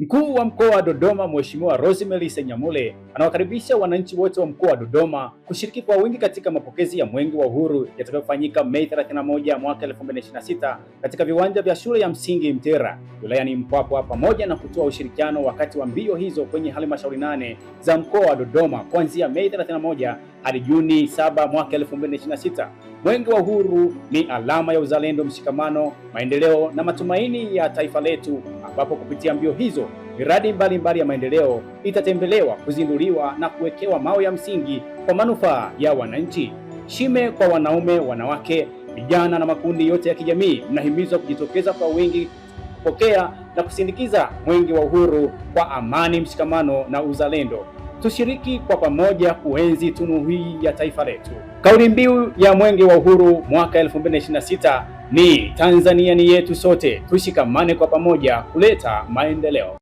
Mkuu wa Mkoa wa Dodoma Mheshimiwa Rosemary Senyamule anawakaribisha wananchi wote wa Mkoa wa Dodoma kushiriki kwa wingi katika mapokezi ya Mwenge wa Uhuru yatakayofanyika Mei 31 mwaka 2026 katika viwanja vya Shule ya Msingi Mtera wilayani Mpwapwa, pamoja na kutoa ushirikiano wakati wa mbio hizo kwenye halmashauri 8 za Mkoa wa Dodoma kuanzia Mei 31 hadi Juni 7 mwaka 2026. Mwenge wa Uhuru ni alama ya uzalendo, mshikamano, maendeleo na matumaini ya taifa letu, ambapo kupitia mbio hizo miradi mbalimbali ya maendeleo itatembelewa, kuzinduliwa na kuwekewa mawe ya msingi kwa manufaa ya wananchi. Shime kwa wanaume, wanawake, vijana na makundi yote ya kijamii, mnahimizwa kujitokeza kwa wingi kupokea na kusindikiza Mwenge wa Uhuru kwa amani, mshikamano na uzalendo. Tushiriki kwa pamoja kuenzi tunu hii ya taifa letu. Kauli mbiu ya Mwenge wa Uhuru mwaka 2026 ni Tanzania ni yetu sote, tushikamane kwa pamoja kuleta maendeleo.